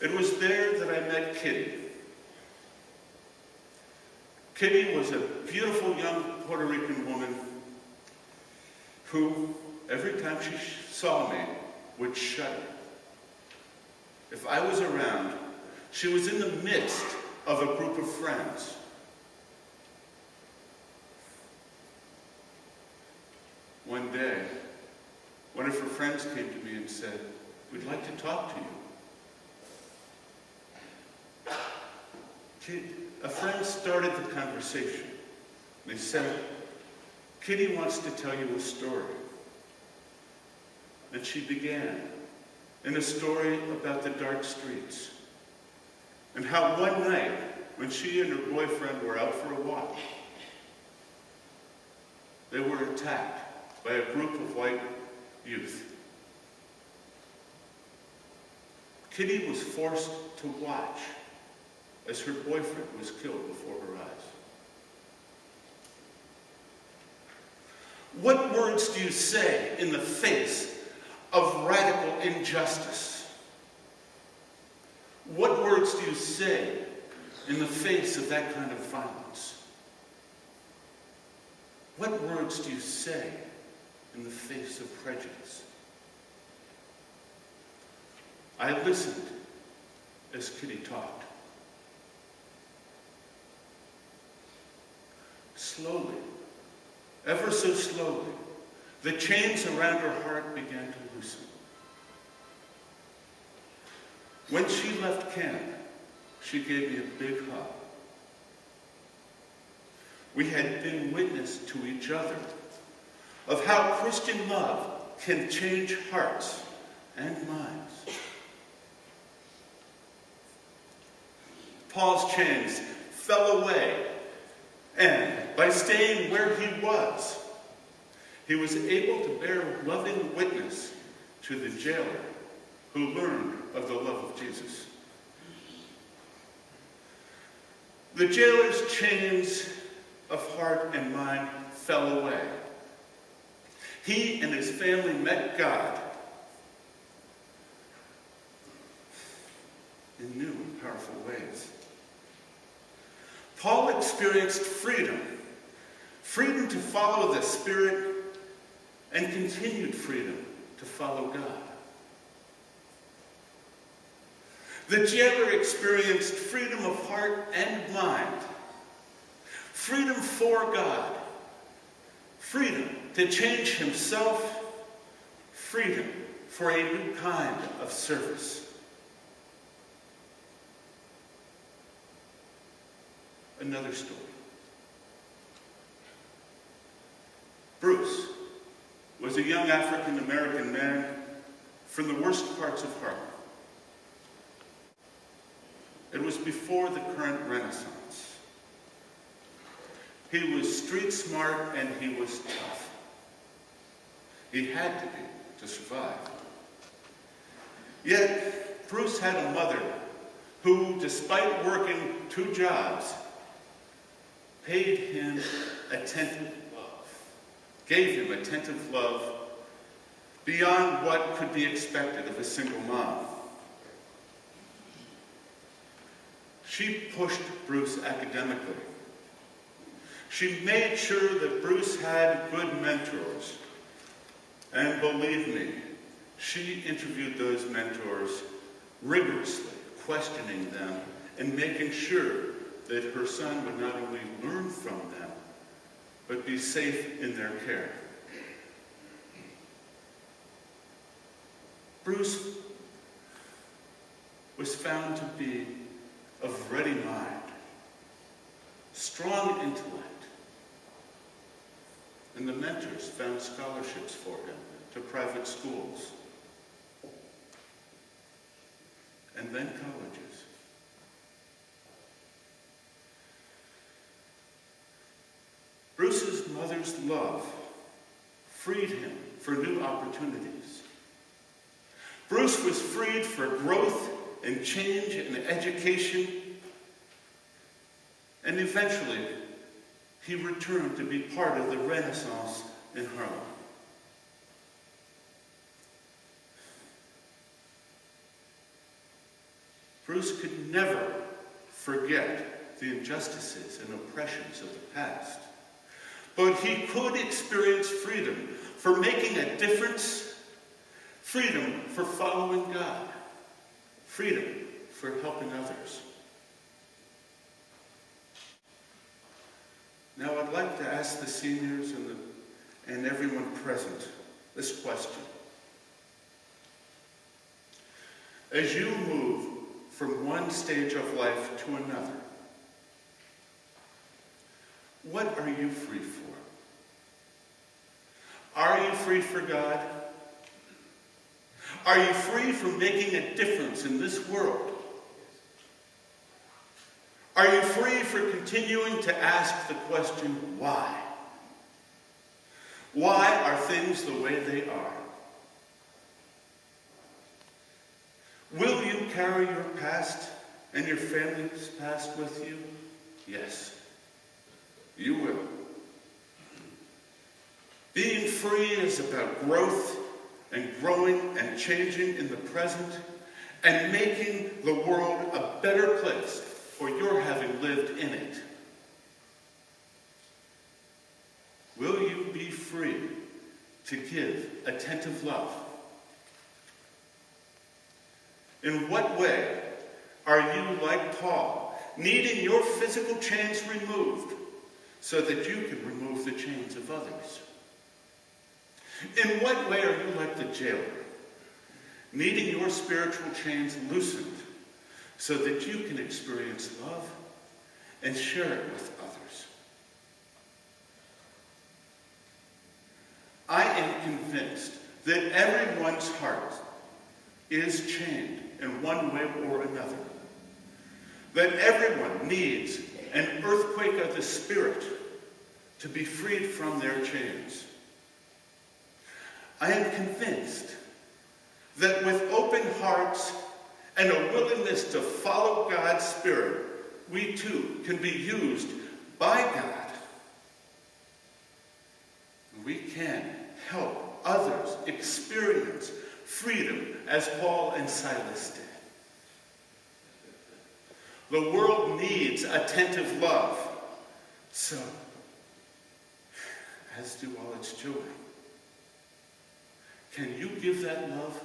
It was there that I met Kitty. Kitty was a beautiful young Puerto Rican woman who, every time she saw me, would shudder. If I was around, she was in the midst of a group of friends. One day, one of her friends came to me and said, "We'd like to talk to you." A friend started the conversation. They said, "Kitty wants to tell you a story." And she began in a story about the dark streets and how one night, when she and her boyfriend were out for a walk, they were attacked by a group of white youth. Kitty was forced to watch as her boyfriend was killed before her eyes. What words do you say in the face of radical injustice? What words do you say in the face of that kind of violence? What words do you say in the face of prejudice? I listened as Kitty talked. Slowly, ever so slowly, the chains around her heart began to loosen. When she left camp, she gave me a big hug. We had been witness to each other of how Christian love can change hearts and minds. Paul's chains fell away, and by staying where he was able to bear loving witness to the jailer who learned of the love of Jesus. The jailer's chains of heart and mind fell away. He and his family met God in new and powerful ways. Paul experienced freedom to follow the Spirit, and continued freedom to follow God. The jailer experienced freedom of heart and mind, freedom for God, freedom to change himself, freedom for a new kind of service. Another story. Bruce was a young African-American man from the worst parts of Harlem. It was before the current Renaissance. He was street smart and he was tough. He had to be to survive. Yet, Bruce had a mother who, despite working 2 jobs, paid him attentive love, gave him attentive love beyond what could be expected of a single mom. She pushed Bruce academically. She made sure that Bruce had good mentors. And believe me, she interviewed those mentors rigorously, questioning them and making sure that her son would not only learn from them, but be safe in their care. Bruce was found to be of ready mind, strong intellect, and the mentors found scholarships for him to private schools and then colleges. Bruce's mother's love freed him for new opportunities. Bruce was freed for growth and change and education, and eventually he returned to be part of the Renaissance in Harlem. Bruce could never forget the injustices and oppressions of the past. But he could experience freedom for making a difference, freedom for following God, freedom for helping others. Now I'd like to ask the seniors and everyone present this question. As you move from one stage of life to another, what are you free for? Are you free for God? Are you free from making a difference in this world? Are you free for continuing to ask the question, why? Why are things the way they are? Will you carry your past and your family's past with you? Yes, you will. Being free is about growth and growing and changing in the present and making the world a better place for your having lived in it. Will you be free to give attentive love? In what way are you, like Paul, needing your physical chains removed so that you can remove the chains of others? In what way are you like the jailer, needing your spiritual chains loosened so that you can experience love and share it with others? I am convinced that everyone's heart is chained in one way or another. That everyone needs an earthquake of the spirit to be freed from their chains. I am convinced that with open hearts and a willingness to follow God's Spirit, we too can be used by God. We can help others experience freedom as Paul and Silas did. The world needs attentive love, so as do all its children. Can you give that love?